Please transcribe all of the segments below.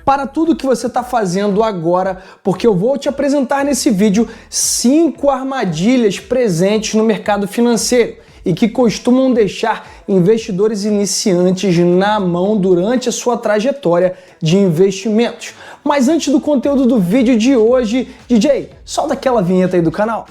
para tudo que você está fazendo agora, porque eu vou te apresentar nesse vídeo 5 armadilhas presentes no mercado financeiro e que costumam deixar investidores iniciantes na mão durante a sua trajetória de investimentos. Mas antes do conteúdo do vídeo de hoje, DJ, solta aquela vinheta aí do canal.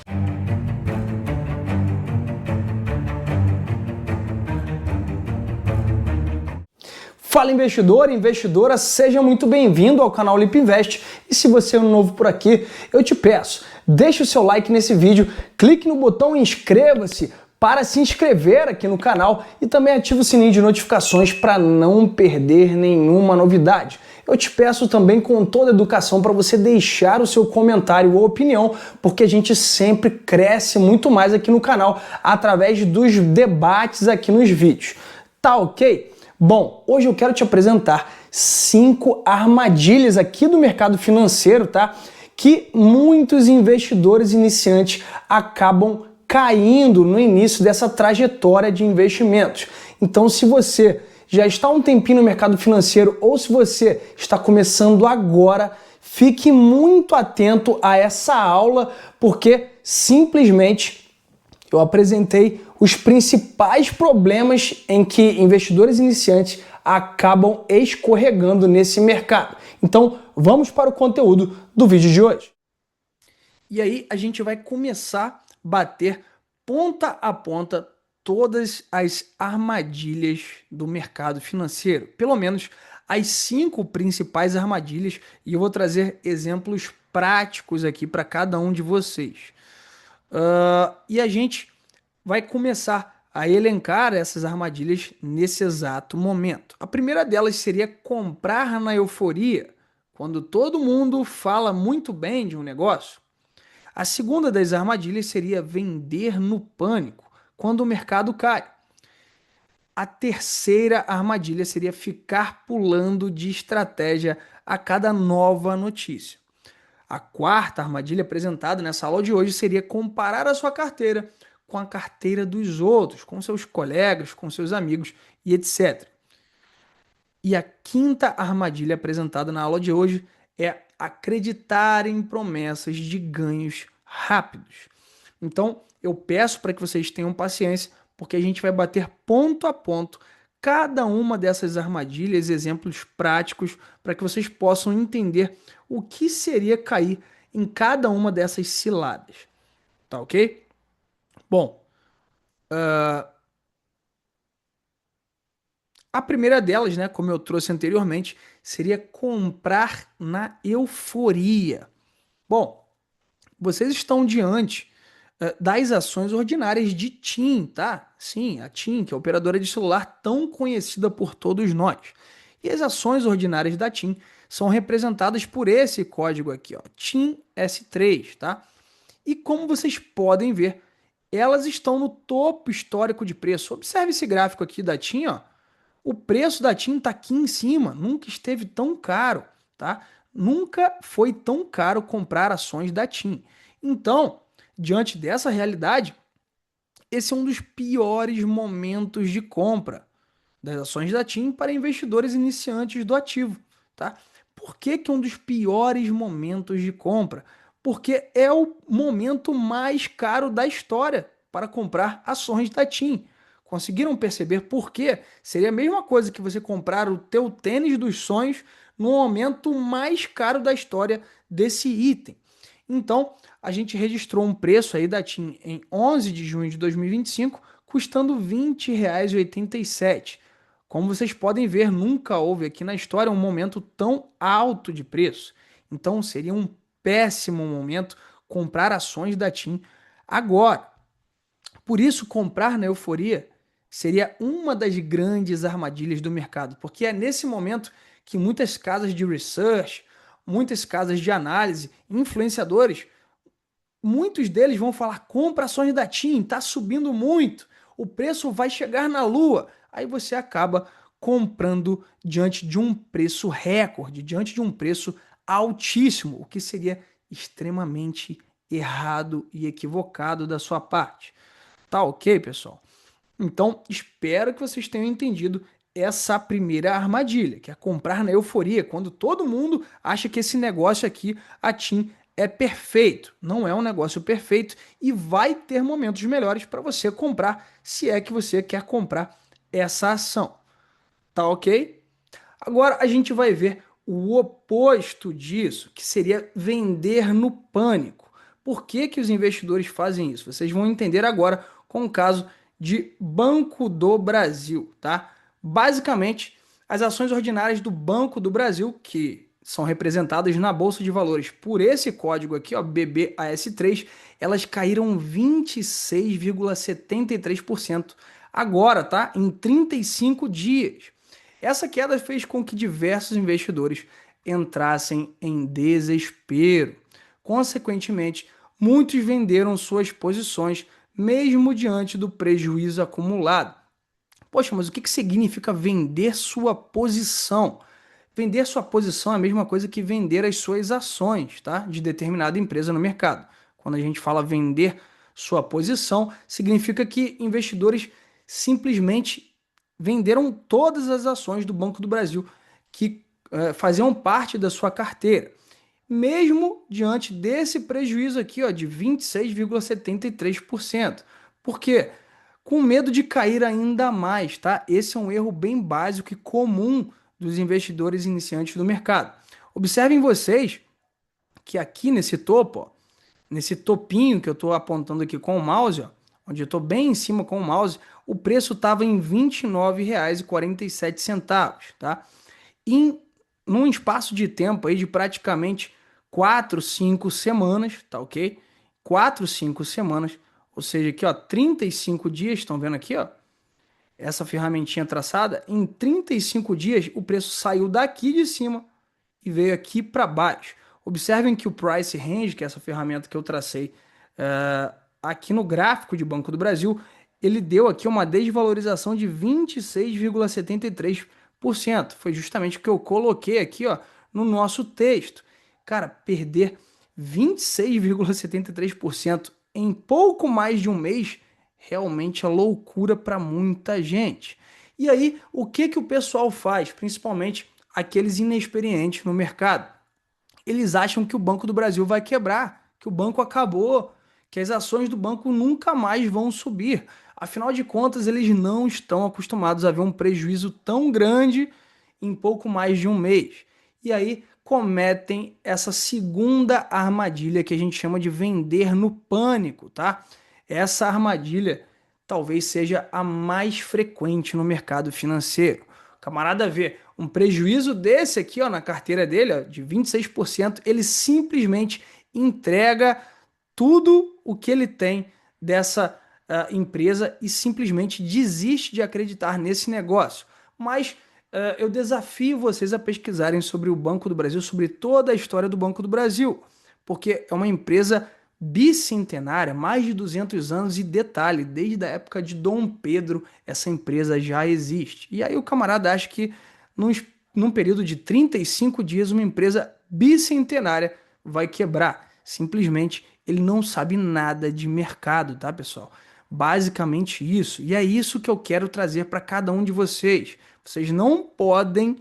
Fala investidor e investidora, seja muito bem-vindo ao canal Limpo Invest. E se você é novo por aqui, eu te peço, deixe o seu like nesse vídeo, clique no botão inscreva-se para se inscrever aqui no canal e também ative o sininho de notificações para não perder nenhuma novidade. Eu te peço também com toda a educação para você deixar o seu comentário ou opinião, porque a gente sempre cresce muito mais aqui no canal através dos debates aqui nos vídeos. Tá ok? Bom, hoje eu quero te apresentar 5 armadilhas aqui do mercado financeiro, tá? Que muitos investidores iniciantes acabam caindo no início dessa trajetória de investimentos. Então, se você já está há um tempinho no mercado financeiro ou se você está começando agora, fique muito atento a essa aula, porque simplesmente eu apresentei os principais problemas em que investidores iniciantes acabam escorregando nesse mercado. Então, vamos para o conteúdo do vídeo de hoje. E aí, a gente vai começar a bater ponta a ponta todas as armadilhas do mercado financeiro. Pelo menos as 5 principais armadilhas, e eu vou trazer exemplos práticos aqui para cada um de vocês. E a gente vai começar a elencar essas armadilhas nesse exato momento. A primeira delas seria comprar na euforia, quando todo mundo fala muito bem de um negócio. A segunda das armadilhas seria vender no pânico, quando o mercado cai. A terceira armadilha seria ficar pulando de estratégia a cada nova notícia. A quarta armadilha apresentada nessa aula de hoje seria comparar a sua carteira com a carteira dos outros, com seus colegas, com seus amigos e etc. E a quinta armadilha apresentada na aula de hoje é acreditar em promessas de ganhos rápidos. Então, eu peço para que vocês tenham paciência, porque a gente vai bater ponto a ponto cada uma dessas armadilhas, exemplos práticos, para que vocês possam entender o que seria cair em cada uma dessas ciladas. Tá ok? Bom, a primeira delas, né, como eu trouxe anteriormente, seria comprar na euforia. Bom, vocês estão diante das ações ordinárias de TIM, tá? Sim, a TIM, que é a operadora de celular tão conhecida por todos nós. E as ações ordinárias da TIM são representadas por esse código aqui, ó, TIM S3, tá? E como vocês podem ver, elas estão no topo histórico de preço. Observe esse gráfico aqui da TIM, ó. O preço da TIM está aqui em cima, nunca esteve tão caro, tá? Nunca foi tão caro comprar ações da TIM. Então, diante dessa realidade, esse é um dos piores momentos de compra das ações da TIM para investidores iniciantes do ativo, tá? Por que que é um dos piores momentos de compra? Porque é o momento mais caro da história para comprar ações da TIM. Conseguiram perceber por quê? Seria a mesma coisa que você comprar o teu tênis dos sonhos no momento mais caro da história desse item. Então, a gente registrou um preço aí da TIM em 11 de junho de 2025, custando R$ 20,87. Como vocês podem ver, nunca houve aqui na história um momento tão alto de preço. Então, seria um péssimo momento comprar ações da TIM agora. Por isso, comprar na euforia seria uma das grandes armadilhas do mercado, porque é nesse momento que muitas casas de research, muitas casas de análise, influenciadores, muitos deles vão falar: compra ações da TIM, está subindo muito, o preço vai chegar na lua. Aí você acaba comprando diante de um preço recorde, diante de um preço altíssimo, o que seria extremamente errado e equivocado da sua parte. Tá ok, pessoal? Então, espero que vocês tenham entendido essa primeira armadilha, que é comprar na euforia, quando todo mundo acha que esse negócio aqui, a TIM, é perfeito. Não é um negócio perfeito e vai ter momentos melhores para você comprar, se é que você quer comprar essa ação. Tá ok? Agora a gente vai ver o oposto disso, que seria vender no pânico. Por que que os investidores fazem isso? Vocês vão entender agora com o caso de Banco do Brasil, tá? Basicamente, as ações ordinárias do Banco do Brasil, que são representadas na Bolsa de Valores por esse código aqui, ó, BBAS3, elas caíram 26,73% agora, tá? Em 35 dias. Essa queda fez com que diversos investidores entrassem em desespero. Consequentemente, muitos venderam suas posições, mesmo diante do prejuízo acumulado. Poxa, mas o que significa vender sua posição? Vender sua posição é a mesma coisa que vender as suas ações, tá? De determinada empresa no mercado. Quando a gente fala vender sua posição, significa que investidores simplesmente venderam todas as ações do Banco do Brasil que faziam parte da sua carteira, mesmo diante desse prejuízo aqui, ó, de 26,73%. Por quê? Com medo de cair ainda mais, tá? Esse é um erro bem básico e comum dos investidores iniciantes do mercado. Observem vocês que aqui nesse topo, ó, nesse topinho que eu estou apontando aqui com o mouse, ó, onde eu estou bem em cima com o mouse, o preço estava em R$ 29,47, tá? Num espaço de tempo aí de praticamente 4, 5 semanas, tá ok? 4, 5 semanas, ou seja, aqui ó, 35 dias, estão vendo aqui ó, essa ferramentinha traçada, em 35 dias o preço saiu daqui de cima e veio aqui para baixo. Observem que o Price Range, que é essa ferramenta que eu tracei aqui no gráfico de Banco do Brasil, ele deu aqui uma desvalorização de 26,73%. Foi justamente o que eu coloquei aqui ó, no nosso texto. Cara, perder 26,73% em pouco mais de um mês realmente é loucura para muita gente. E aí, o que que o pessoal faz, principalmente aqueles inexperientes no mercado? Eles acham que o Banco do Brasil vai quebrar, que o banco acabou, que as ações do banco nunca mais vão subir. Afinal de contas, eles não estão acostumados a ver um prejuízo tão grande em pouco mais de um mês. E aí cometem essa segunda armadilha que a gente chama de vender no pânico, tá? Essa armadilha talvez seja a mais frequente no mercado financeiro. O camarada vê um prejuízo desse aqui ó, na carteira dele, ó, de 26%, ele simplesmente entrega tudo o que ele tem dessa empresa e simplesmente desiste de acreditar nesse negócio. Mas eu desafio vocês a pesquisarem sobre o Banco do Brasil, sobre toda a história do Banco do Brasil, porque é uma empresa bicentenária, mais de 200 anos, e detalhe, desde a época de Dom Pedro, essa empresa já existe. E aí o camarada acha que num período de 35 dias uma empresa bicentenária vai quebrar. Simplesmente ele não sabe nada de mercado, tá, pessoal? Basicamente isso. E é isso que eu quero trazer para cada um de vocês. Vocês não podem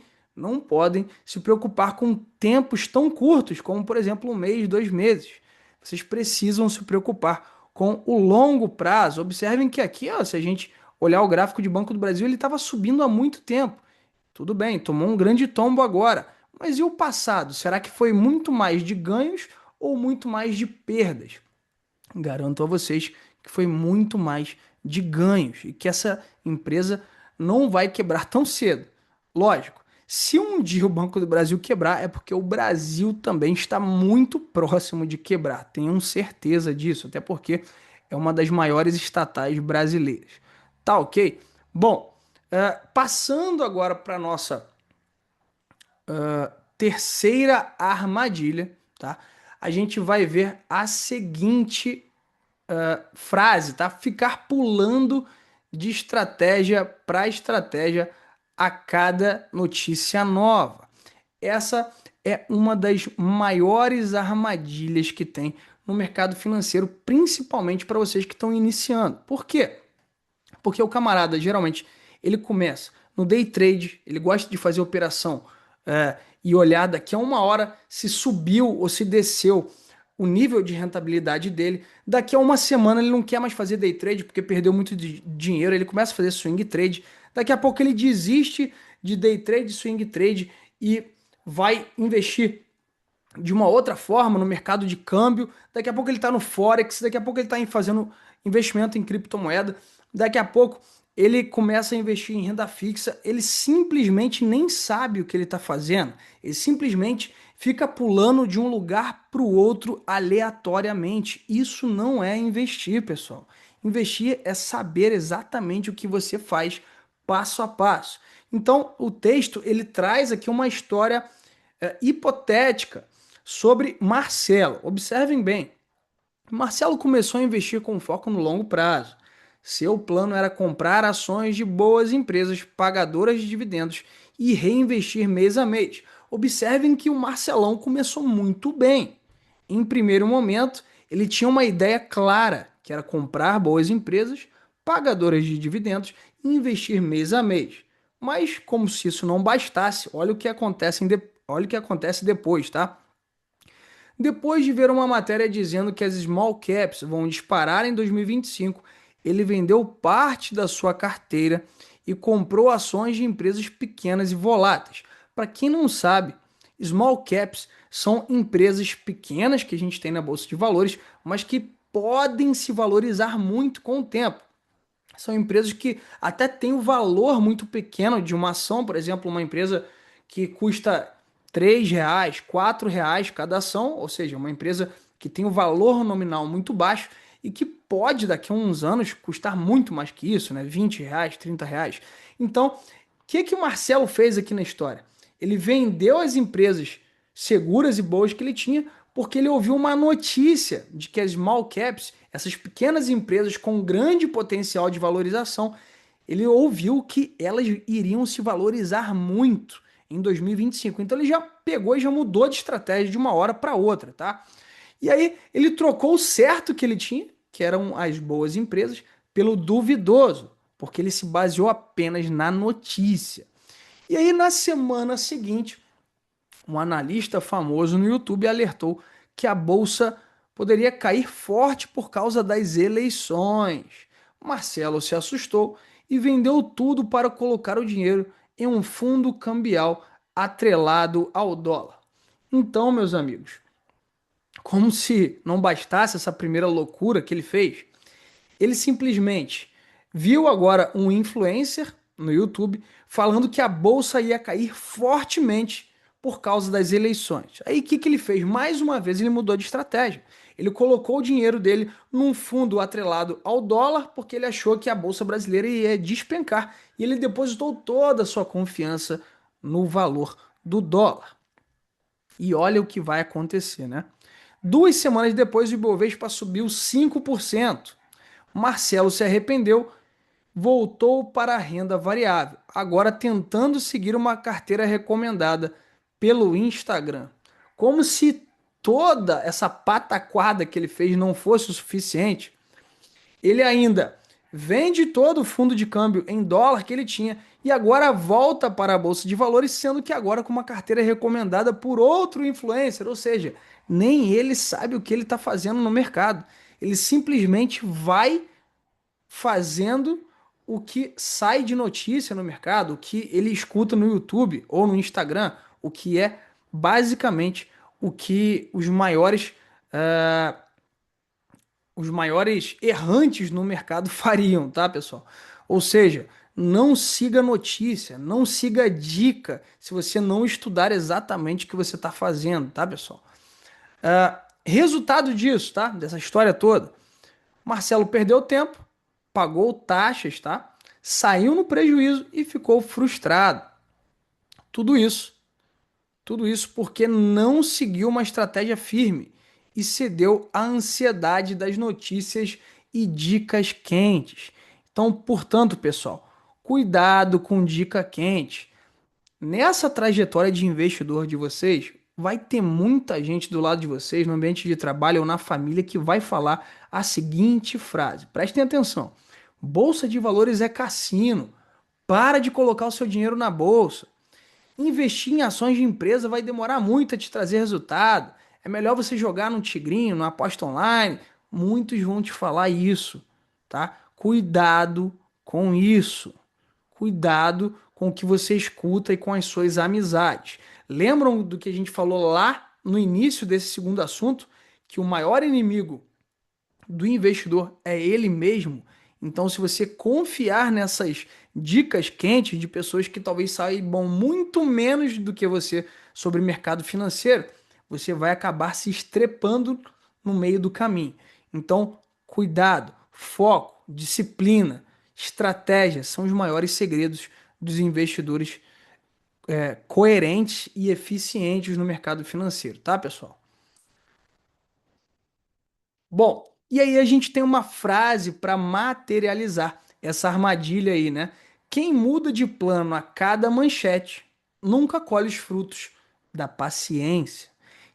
se preocupar com tempos tão curtos, como por exemplo um mês, 2 meses. Vocês precisam se preocupar com o longo prazo. Observem que aqui, ó, se a gente olhar o gráfico de Banco do Brasil, ele estava subindo há muito tempo. Tudo bem, tomou um grande tombo agora. Mas e o passado? Será que foi muito mais de ganhos ou muito mais de perdas? Garanto a vocês que foi muito mais de ganhos e que essa empresa não vai quebrar tão cedo. Lógico, se um dia o Banco do Brasil quebrar, é porque o Brasil também está muito próximo de quebrar. Tenham certeza disso, até porque é uma das maiores estatais brasileiras. Tá ok? Bom, passando agora para a nossa terceira armadilha, tá? A gente vai ver a seguinte frase, tá? Ficar pulando de estratégia para estratégia a cada notícia nova. Essa é uma das maiores armadilhas que tem no mercado financeiro, principalmente para vocês que estão iniciando. Por quê? Porque o camarada, geralmente, ele começa no day trade, ele gosta de fazer operação e olhar daqui a uma hora se subiu ou se desceu o nível de rentabilidade dele. Daqui a uma semana ele não quer mais fazer day trade porque perdeu muito dinheiro, ele começa a fazer swing trade. Daqui a pouco ele desiste de day trade, swing trade e vai investir de uma outra forma no mercado de câmbio. Daqui a pouco ele está no Forex, daqui a pouco ele está fazendo investimento em criptomoeda, daqui a pouco ele começa a investir em renda fixa, ele simplesmente nem sabe o que ele está fazendo, ele simplesmente fica pulando de um lugar para o outro aleatoriamente. Isso não é investir, pessoal. Investir é saber exatamente o que você faz passo a passo. Então, o texto ele traz aqui uma história hipotética sobre Marcelo. Observem bem. Marcelo começou a investir com foco no longo prazo. Seu plano era comprar ações de boas empresas pagadoras de dividendos e reinvestir mês a mês. Observem que o Marcelão começou muito bem. Em primeiro momento, ele tinha uma ideia clara, que era comprar boas empresas pagadoras de dividendos e investir mês a mês. Mas, como se isso não bastasse, olha o que acontece depois, tá? Depois de ver uma matéria dizendo que as small caps vão disparar em 2025, ele vendeu parte da sua carteira e comprou ações de empresas pequenas e voláteis. Para quem não sabe, small caps são empresas pequenas que a gente tem na bolsa de valores, mas que podem se valorizar muito com o tempo. São empresas que até têm o valor muito pequeno de uma ação, por exemplo, uma empresa que custa R$ 3, R$ 4 cada ação, ou seja, uma empresa que tem um valor nominal muito baixo e que pode daqui a uns anos custar muito mais que isso, né? R$ 20, R$ 30. Então, o que o Marcelo fez aqui na história? Ele vendeu as empresas seguras e boas que ele tinha porque ele ouviu uma notícia de que as small caps, essas pequenas empresas com grande potencial de valorização, ele ouviu que elas iriam se valorizar muito em 2025. Então ele já pegou e já mudou de estratégia de uma hora para outra, tá? E aí ele trocou o certo que ele tinha, que eram as boas empresas, pelo duvidoso, porque ele se baseou apenas na notícia. E aí na semana seguinte, um analista famoso no YouTube alertou que a bolsa poderia cair forte por causa das eleições. Marcelo se assustou e vendeu tudo para colocar o dinheiro em um fundo cambial atrelado ao dólar. Então, meus amigos, como se não bastasse essa primeira loucura que ele fez, ele simplesmente viu agora um influencer no YouTube falando que a bolsa ia cair fortemente por causa das eleições. Aí o que ele fez? Mais uma vez ele mudou de estratégia. Ele colocou o dinheiro dele num fundo atrelado ao dólar porque ele achou que a bolsa brasileira ia despencar e ele depositou toda a sua confiança no valor do dólar. E olha o que vai acontecer, né? 2 semanas depois, o Ibovespa subiu 5%. Marcelo se arrependeu, voltou para a renda variável, agora tentando seguir uma carteira recomendada pelo Instagram. Como se toda essa pataquada que ele fez não fosse o suficiente, ele ainda vende todo o fundo de câmbio em dólar que ele tinha e agora volta para a bolsa de valores, sendo que agora com uma carteira recomendada por outro influencer, ou seja, nem ele sabe o que ele está fazendo no mercado. Ele simplesmente vai fazendo o que sai de notícia no mercado, o que ele escuta no YouTube ou no Instagram, o que é basicamente o que os maiores errantes no mercado fariam, tá, pessoal? Ou seja, não siga notícia, não siga dica se você não estudar exatamente o que você está fazendo, tá, pessoal? Resultado disso, tá? Dessa história toda, Marcelo perdeu tempo, pagou taxas, tá? Saiu no prejuízo e ficou frustrado. Tudo isso, tudo isso porque não seguiu uma estratégia firme e cedeu à ansiedade das notícias e dicas quentes. Então, portanto, pessoal, cuidado com dica quente. Nessa trajetória de investidor de vocês, vai ter muita gente do lado de vocês, no ambiente de trabalho ou na família, que vai falar a seguinte frase. Prestem atenção. Bolsa de valores é cassino. Para de colocar o seu dinheiro na bolsa. Investir em ações de empresa vai demorar muito a te trazer resultado. É melhor você jogar no Tigrinho, no Aposta Online. Muitos vão te falar isso, tá? Cuidado com isso. Cuidado com o que você escuta e com as suas amizades. Lembram do que a gente falou lá no início desse segundo assunto? Que o maior inimigo do investidor é ele mesmo. Então, se você confiar nessas dicas quentes de pessoas que talvez saibam muito menos do que você sobre mercado financeiro, você vai acabar se estrepando no meio do caminho. Então, cuidado, foco, disciplina, estratégia são os maiores segredos dos investidores coerentes e eficientes no mercado financeiro, tá, pessoal? Bom, e aí a gente tem uma frase para materializar essa armadilha aí, né? Quem muda de plano a cada manchete nunca colhe os frutos da paciência.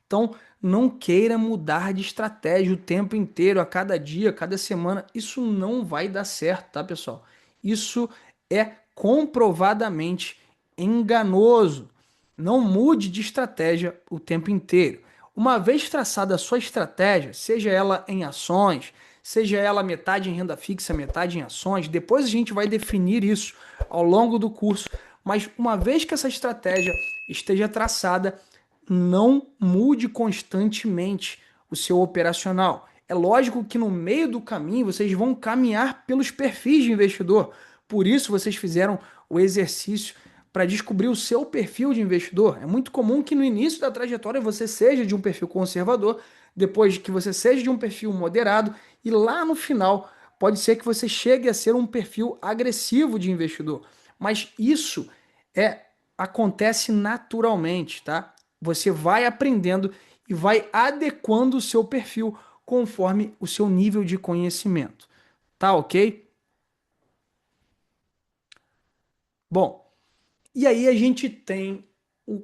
Então, não queira mudar de estratégia o tempo inteiro, a cada dia, a cada semana. Isso não vai dar certo, tá, pessoal? Isso é comprovadamente enganoso. Não mude de estratégia o tempo inteiro. Uma vez traçada a sua estratégia, seja ela em ações, seja ela metade em renda fixa, metade em ações, depois a gente vai definir isso ao longo do curso. Mas uma vez que essa estratégia esteja traçada, não mude constantemente o seu operacional. É lógico que no meio do caminho vocês vão caminhar pelos perfis de investidor. Por isso vocês fizeram o exercício para descobrir o seu perfil de investidor. É muito comum que no início da trajetória você seja de um perfil conservador, depois que você seja de um perfil moderado e lá no final pode ser que você chegue a ser um perfil agressivo de investidor. Mas isso acontece naturalmente, tá? Você vai aprendendo e vai adequando o seu perfil conforme o seu nível de conhecimento. Tá ok? Bom, e aí a gente tem o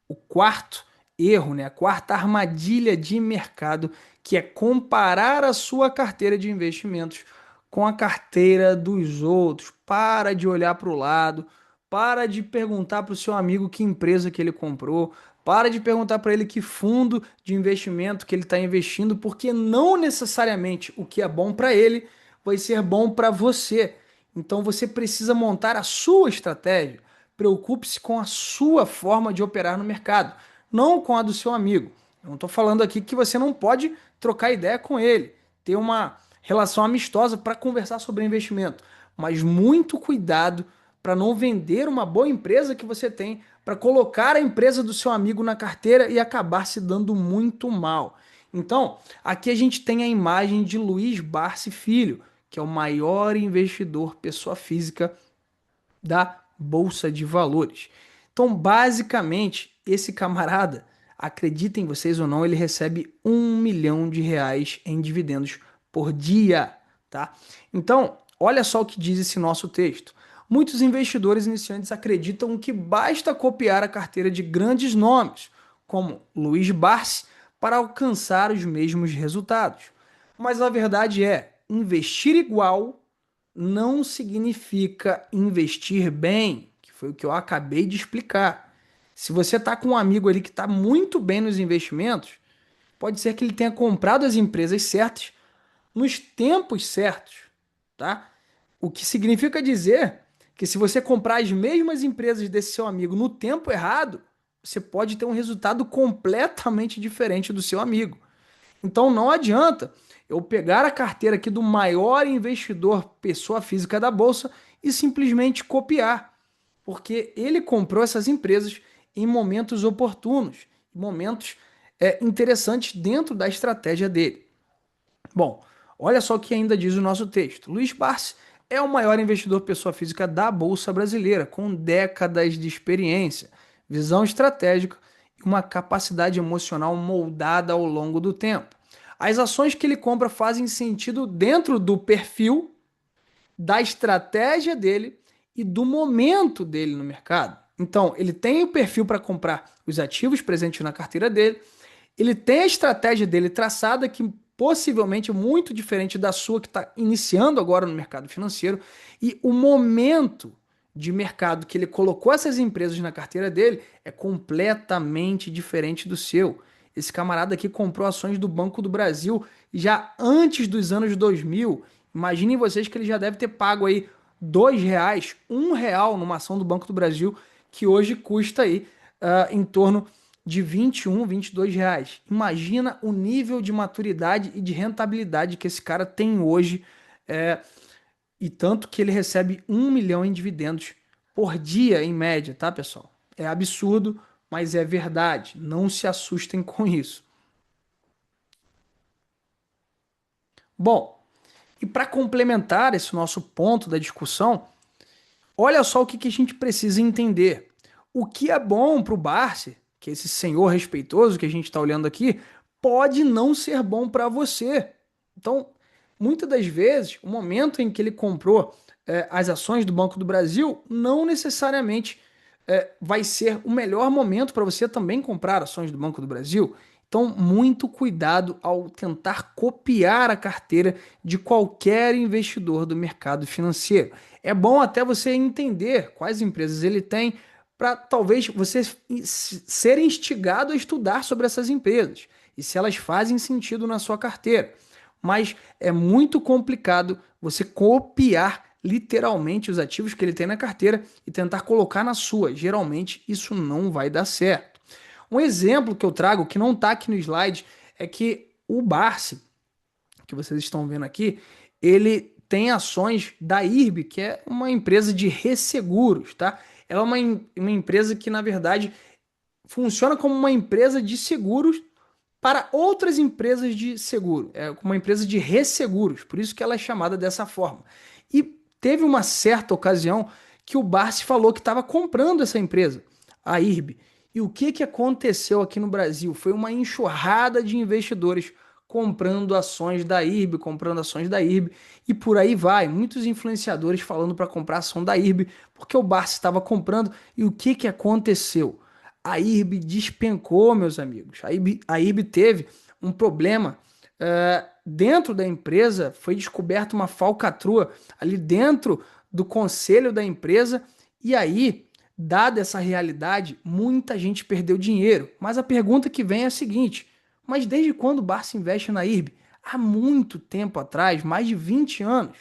o quarto erro, né? A quarta armadilha de mercado, que é comparar a sua carteira de investimentos com a carteira dos outros. Para de olhar para o lado, para de perguntar para o seu amigo que empresa que ele comprou, para de perguntar para ele que fundo de investimento que ele está investindo, porque não necessariamente o que é bom para ele vai ser bom para você. Então você precisa montar a sua estratégia. Preocupe-se com a sua forma de operar no mercado, não com a do seu amigo. Eu não estou falando aqui que você não pode trocar ideia com ele, ter uma relação amistosa para conversar sobre investimento, mas muito cuidado para não vender uma boa empresa que você tem, para colocar a empresa do seu amigo na carteira e acabar se dando muito mal. Então, aqui a gente tem a imagem de Luiz Barsi Filho, que é o maior investidor pessoa física da Bolsa de Valores. Então, basicamente, esse camarada, acreditem vocês ou não, ele recebe R$ 1 milhão em dividendos por dia, tá? Então, olha só o que diz esse nosso texto. Muitos investidores iniciantes acreditam que basta copiar a carteira de grandes nomes, como Luiz Barsi, para alcançar os mesmos resultados. Mas a verdade é, investir igual não significa investir bem, que foi o que eu acabei de explicar. Se você está com um amigo ali que está muito bem nos investimentos, pode ser que ele tenha comprado as empresas certas nos tempos certos, tá? O que significa dizer que se você comprar as mesmas empresas desse seu amigo no tempo errado, você pode ter um resultado completamente diferente do seu amigo. Então não adianta eu pegar a carteira aqui do maior investidor pessoa física da bolsa e simplesmente copiar, porque ele comprou essas empresas em momentos oportunos, momentos interessantes dentro da estratégia dele. Bom, olha só o que ainda diz o nosso texto. Luiz Barsi é o maior investidor pessoa física da bolsa brasileira, com décadas de experiência, visão estratégica e uma capacidade emocional moldada ao longo do tempo. As ações que ele compra fazem sentido dentro do perfil, da estratégia dele e do momento dele no mercado. Então, ele tem o perfil para comprar os ativos presentes na carteira dele, ele tem a estratégia dele traçada que possivelmente muito diferente da sua que está iniciando agora no mercado financeiro, e o momento de mercado que ele colocou essas empresas na carteira dele é completamente diferente do seu. Esse camarada aqui comprou ações do Banco do Brasil já antes dos anos 2000. Imaginem vocês que ele já deve ter pago aí R$ 2, R$ 1 numa ação do Banco do Brasil, que hoje custa aí em torno de 21, R$ 22. Imagina o nível de maturidade e de rentabilidade que esse cara tem hoje, e tanto que ele recebe 1 milhão em dividendos por dia, em média, tá, pessoal? É absurdo, mas é verdade. Não se assustem com isso. Bom, e para complementar esse nosso ponto da discussão, olha só o que a gente precisa entender. O que é bom para o Barsi, que é esse senhor respeitoso que a gente está olhando aqui, pode não ser bom para você. Então, muitas das vezes, o momento em que ele comprou as ações do Banco do Brasil não necessariamente vai ser o melhor momento para você também comprar ações do Banco do Brasil. Então, muito cuidado ao tentar copiar a carteira de qualquer investidor do mercado financeiro. É bom até você entender quais empresas ele tem, para talvez você ser instigado a estudar sobre essas empresas e se elas fazem sentido na sua carteira. Mas é muito complicado você copiar literalmente os ativos que ele tem na carteira e tentar colocar na sua. Geralmente isso não vai dar certo. Um exemplo que eu trago, que não está aqui no slide, é que o Barsi, que vocês estão vendo aqui, ele tem ações da IRB, que é uma empresa de resseguros, tá? Ela é uma empresa que, na verdade, funciona como uma empresa de seguros para outras empresas de seguro. É uma empresa de resseguros, por isso que ela é chamada dessa forma. E teve uma certa ocasião que o Barsi falou que estava comprando essa empresa, a IRB. E o que aconteceu aqui no Brasil? Foi uma enxurrada de investidores comprando ações da IRB, comprando ações da IRB, e por aí vai. Muitos influenciadores falando para comprar ação da IRB, porque o Barsi estava comprando. E o que aconteceu? A IRB despencou, meus amigos. A IRB teve um problema dentro da empresa, foi descoberta uma falcatrua ali dentro do conselho da empresa, e aí, dada essa realidade, muita gente perdeu dinheiro. Mas a pergunta que vem é a seguinte: mas desde quando o Barça investe na IRB? Há muito tempo atrás, mais de 20 anos.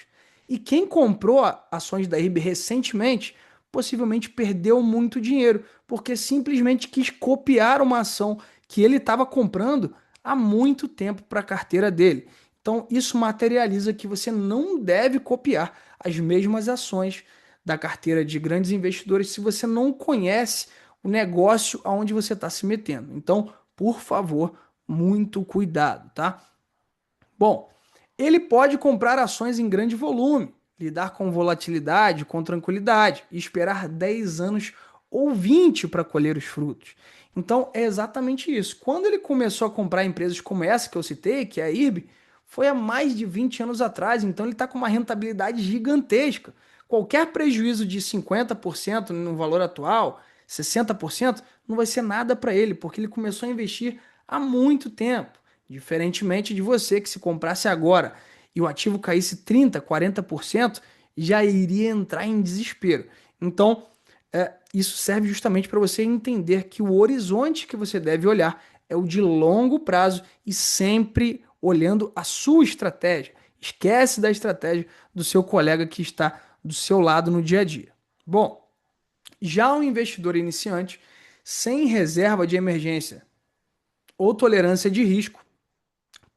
E quem comprou ações da IRB recentemente possivelmente perdeu muito dinheiro, porque simplesmente quis copiar uma ação que ele estava comprando há muito tempo para a carteira dele. Então, isso materializa que você não deve copiar as mesmas ações da carteira de grandes investidores se você não conhece o negócio aonde você está se metendo. Então, por favor, muito cuidado, tá? Bom, ele pode comprar ações em grande volume, lidar com volatilidade, com tranquilidade e esperar 10 anos ou 20 para colher os frutos. Então é exatamente isso. Quando ele começou a comprar empresas como essa que eu citei, que é a IRB, foi há mais de 20 anos atrás, então ele está com uma rentabilidade gigantesca. Qualquer prejuízo de 50% no valor atual, 60%, não vai ser nada para ele, porque ele começou a investir há muito tempo. Diferentemente de você, que se comprasse agora e o ativo caísse 30%, 40%, já iria entrar em desespero. Então, isso serve justamente para você entender que o horizonte que você deve olhar é o de longo prazo e sempre olhando a sua estratégia. Esquece da estratégia do seu colega que está do seu lado no dia a dia. Bom, já um investidor iniciante, sem reserva de emergência ou tolerância de risco,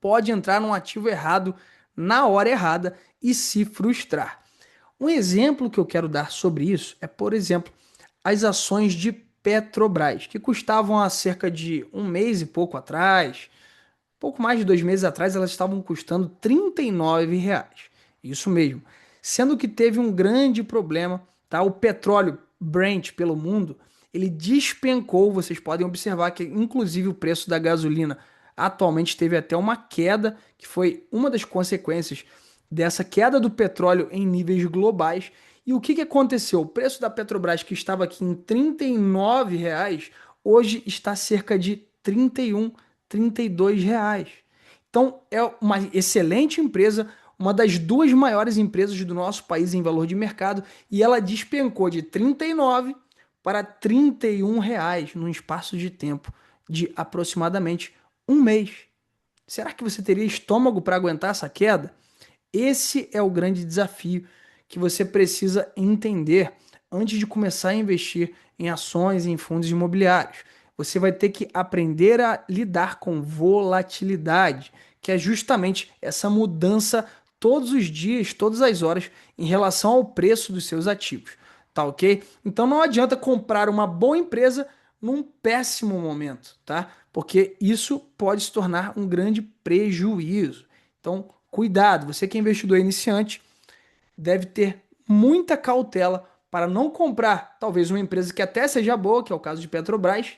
pode entrar num ativo errado na hora errada e se frustrar. Um exemplo que eu quero dar sobre isso é, por exemplo, as ações de Petrobras, que custavam há cerca de um mês e pouco atrás, pouco mais de 2 meses atrás, elas estavam custando R$ 39. Isso mesmo. Sendo que teve um grande problema, tá? O petróleo Brent pelo mundo, ele despencou. Vocês podem observar que, inclusive, o preço da gasolina atualmente teve até uma queda, que foi uma das consequências dessa queda do petróleo em níveis globais. E o que aconteceu? O preço da Petrobras, que estava aqui em R$ 39, hoje está cerca de 31, R$ 32. Então, é uma excelente empresa, uma das duas maiores empresas do nosso país em valor de mercado, e ela despencou de 39 para R$ 31 num espaço de tempo de aproximadamente um mês. Será que você teria estômago para aguentar essa queda? Esse é o grande desafio que você precisa entender antes de começar a investir em ações e em fundos imobiliários. Você vai ter que aprender a lidar com volatilidade, que é justamente essa mudança todos os dias, todas as horas, em relação ao preço dos seus ativos. Tá ok? Então não adianta comprar uma boa empresa num péssimo momento, tá? Porque isso pode se tornar um grande prejuízo. Então, cuidado, você que é investidor iniciante deve ter muita cautela para não comprar talvez uma empresa que até seja boa, que é o caso de Petrobras,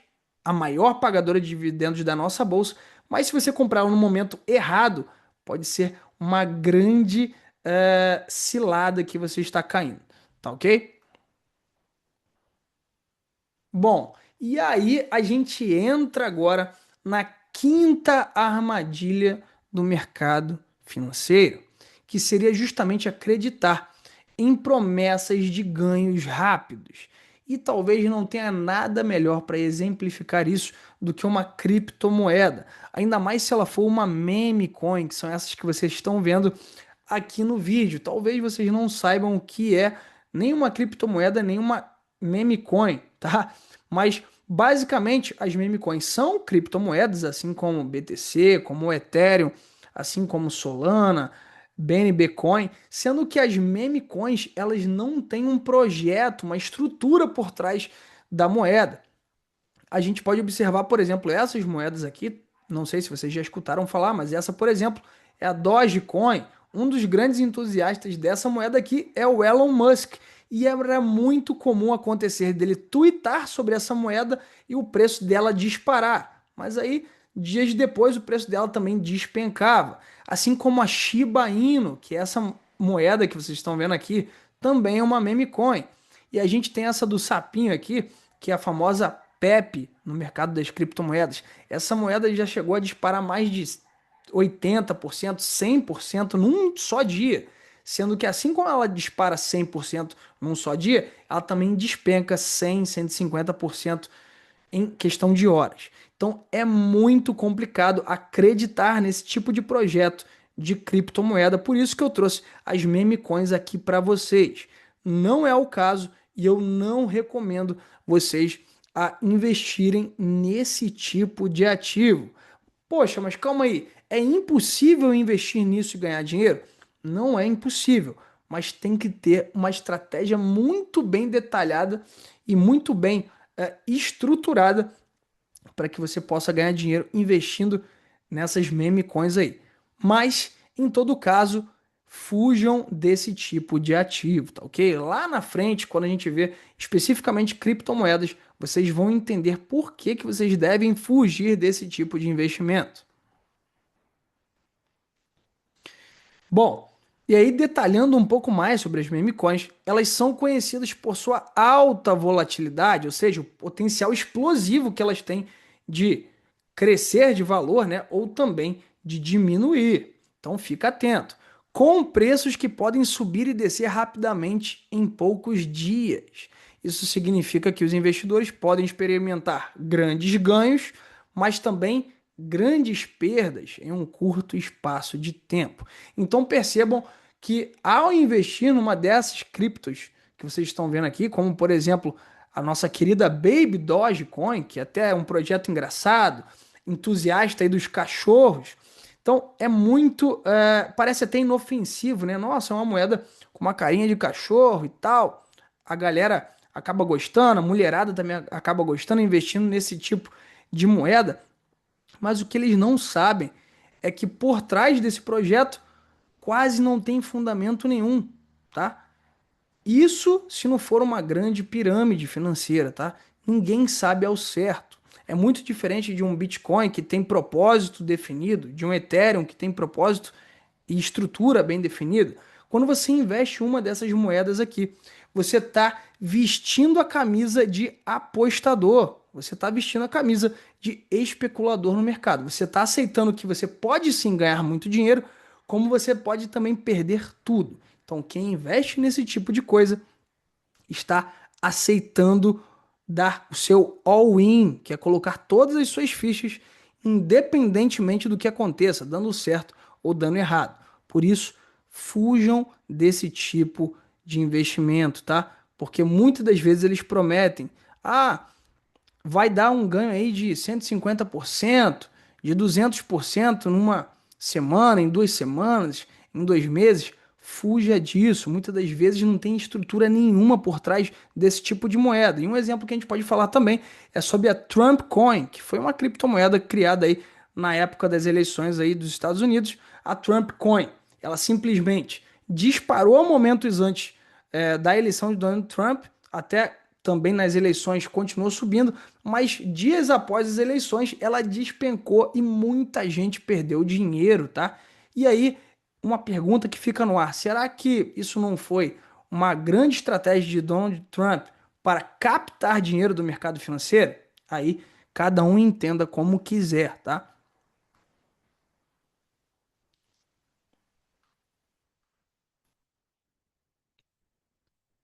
a maior pagadora de dividendos da nossa bolsa, mas se você comprar no momento errado, pode ser uma grande cilada que você está caindo, tá ok? Bom, e aí a gente entra agora na quinta armadilha do mercado financeiro, que seria justamente acreditar em promessas de ganhos rápidos. E talvez não tenha nada melhor para exemplificar isso do que uma criptomoeda, ainda mais se ela for uma meme coin, que são essas que vocês estão vendo aqui no vídeo. Talvez vocês não saibam o que é nenhuma criptomoeda, nenhuma meme coin, tá? Mas basicamente as meme coins são criptomoedas, assim como BTC, como o Ethereum, assim como Solana, BNB Coin, sendo que as meme coins elas não têm um projeto, uma estrutura por trás da moeda. A gente pode observar, por exemplo, essas moedas aqui, não sei se vocês já escutaram falar, mas essa, por exemplo, é a Dogecoin. Um dos grandes entusiastas dessa moeda aqui é o Elon Musk. E era muito comum acontecer dele twittar sobre essa moeda e o preço dela disparar. Mas aí, dias depois, o preço dela também despencava. Assim como a Shiba Inu, que é essa moeda que vocês estão vendo aqui, também é uma meme coin. E a gente tem essa do sapinho aqui, que é a famosa Pepe no mercado das criptomoedas. Essa moeda já chegou a disparar mais de 80%, 100% num só dia. Sendo que assim como ela dispara 100% num só dia, ela também despenca 100, 150% em questão de horas. Então é muito complicado acreditar nesse tipo de projeto de criptomoeda. Por isso que eu trouxe as meme coins aqui para vocês. Não é o caso e eu não recomendo vocês a investirem nesse tipo de ativo. Poxa, mas calma aí, é impossível investir nisso e ganhar dinheiro? Não é impossível, mas tem que ter uma estratégia muito bem detalhada e muito bem estruturada para que você possa ganhar dinheiro investindo nessas meme coins aí. Mas, em todo caso, fujam desse tipo de ativo, tá ok? Lá na frente, quando a gente vê especificamente criptomoedas, vocês vão entender por que que vocês devem fugir desse tipo de investimento. Bom, e aí detalhando um pouco mais sobre as meme coins, elas são conhecidas por sua alta volatilidade, ou seja, o potencial explosivo que elas têm de crescer de valor, né, ou também de diminuir. Então fica atento. Com preços que podem subir e descer rapidamente em poucos dias. Isso significa que os investidores podem experimentar grandes ganhos, mas também grandes perdas em um curto espaço de tempo. Então percebam que ao investir numa dessas criptos que vocês estão vendo aqui, como por exemplo a nossa querida Baby Dogecoin, que até é um projeto engraçado, entusiasta aí dos cachorros, então é muito, parece até inofensivo, né? Nossa, é uma moeda com uma carinha de cachorro e tal. A galera acaba gostando, a mulherada também acaba gostando, investindo nesse tipo de moeda. Mas o que eles não sabem é que por trás desse projeto quase não tem fundamento nenhum, tá? Isso se não for uma grande pirâmide financeira, tá? Ninguém sabe ao certo. É muito diferente de um Bitcoin que tem propósito definido, de um Ethereum que tem propósito e estrutura bem definida. Quando você investe em uma dessas moedas aqui, você está vestindo a camisa de apostador. Você está vestindo a camisa de especulador no mercado. Você está aceitando que você pode sim ganhar muito dinheiro, como você pode também perder tudo. Então, quem investe nesse tipo de coisa está aceitando dar o seu all-in, que é colocar todas as suas fichas, independentemente do que aconteça, dando certo ou dando errado. Por isso, fujam desse tipo de investimento, tá? Porque muitas das vezes eles prometem, vai dar um ganho aí de 150%, de 200% numa semana, em 2 semanas, em 2 meses. Fuja disso. Muitas das vezes não tem estrutura nenhuma por trás desse tipo de moeda. E um exemplo que a gente pode falar também é sobre a Trump Coin, que foi uma criptomoeda criada aí na época das eleições aí dos Estados Unidos, a Trump Coin. Ela simplesmente disparou momentos antes da eleição de Donald Trump, até também nas eleições continuou subindo, mas dias após as eleições ela despencou e muita gente perdeu dinheiro, tá? E aí, uma pergunta que fica no ar: será que isso não foi uma grande estratégia de Donald Trump para captar dinheiro do mercado financeiro? Aí, cada um entenda como quiser, tá?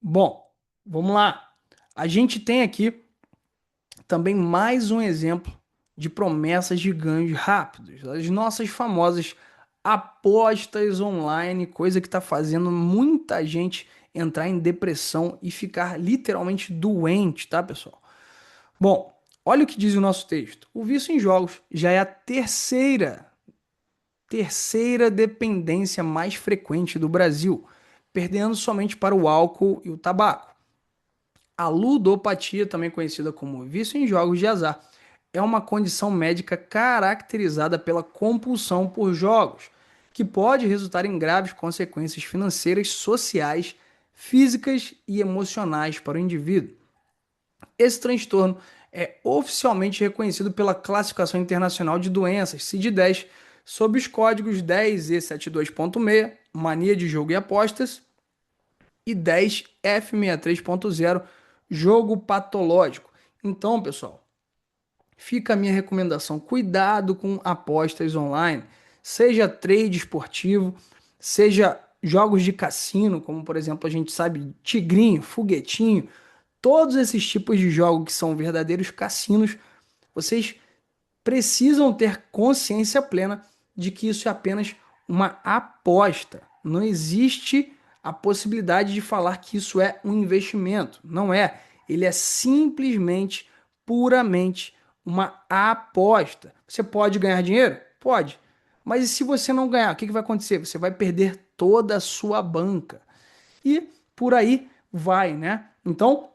Bom, vamos lá. A gente tem aqui também mais um exemplo de promessas de ganhos rápidos, as nossas famosas apostas online, coisa que está fazendo muita gente entrar em depressão e ficar literalmente doente, tá, pessoal? Bom, olha o que diz o nosso texto. O vício em jogos já é a terceira dependência mais frequente do Brasil, perdendo somente para o álcool e o tabaco. A ludopatia, também conhecida como vício em jogos de azar, é uma condição médica caracterizada pela compulsão por jogos, que pode resultar em graves consequências financeiras, sociais, físicas e emocionais para o indivíduo. Esse transtorno é oficialmente reconhecido pela Classificação Internacional de Doenças, CID-10, sob os códigos 10E72.6, mania de jogo e apostas, e 10F63.0, jogo patológico. Então, pessoal, fica a minha recomendação: cuidado com apostas online, seja trade esportivo, seja jogos de cassino, como por exemplo a gente sabe, tigrinho, foguetinho, todos esses tipos de jogos que são verdadeiros cassinos. Vocês precisam ter consciência plena de que isso é apenas uma aposta. Não existe a possibilidade de falar que isso é um investimento. Não é. Ele é simplesmente, puramente uma aposta. Você pode ganhar dinheiro? Pode. Mas e se você não ganhar, o que vai acontecer? Você vai perder toda a sua banca. E por aí vai, né? Então,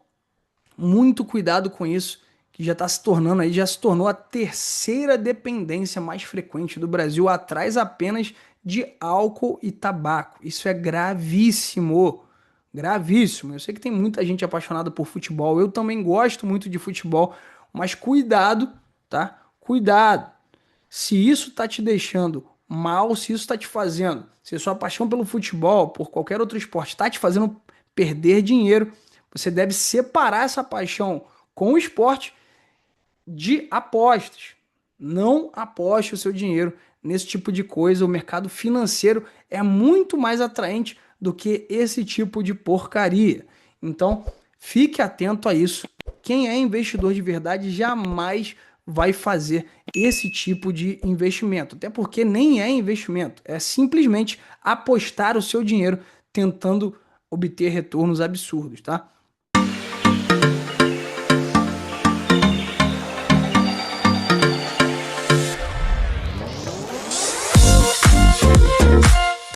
muito cuidado com isso, que já está se tornando aí, já se tornou a terceira dependência mais frequente do Brasil, atrás apenas de álcool e tabaco. Isso é gravíssimo, gravíssimo. Eu sei que tem muita gente apaixonada por futebol, eu também gosto muito de futebol, mas cuidado, tá? Cuidado. Se isso tá te deixando mal, se isso tá te fazendo, se a sua paixão pelo futebol, por qualquer outro esporte, tá te fazendo perder dinheiro, você deve separar essa paixão com o esporte de apostas. Não aposte o seu dinheiro nesse tipo de coisa. O mercado financeiro é muito mais atraente do que esse tipo de porcaria. Então, fique atento a isso. Quem é investidor de verdade jamais vai fazer esse tipo de investimento. Até porque nem é investimento, é simplesmente apostar o seu dinheiro tentando obter retornos absurdos, tá?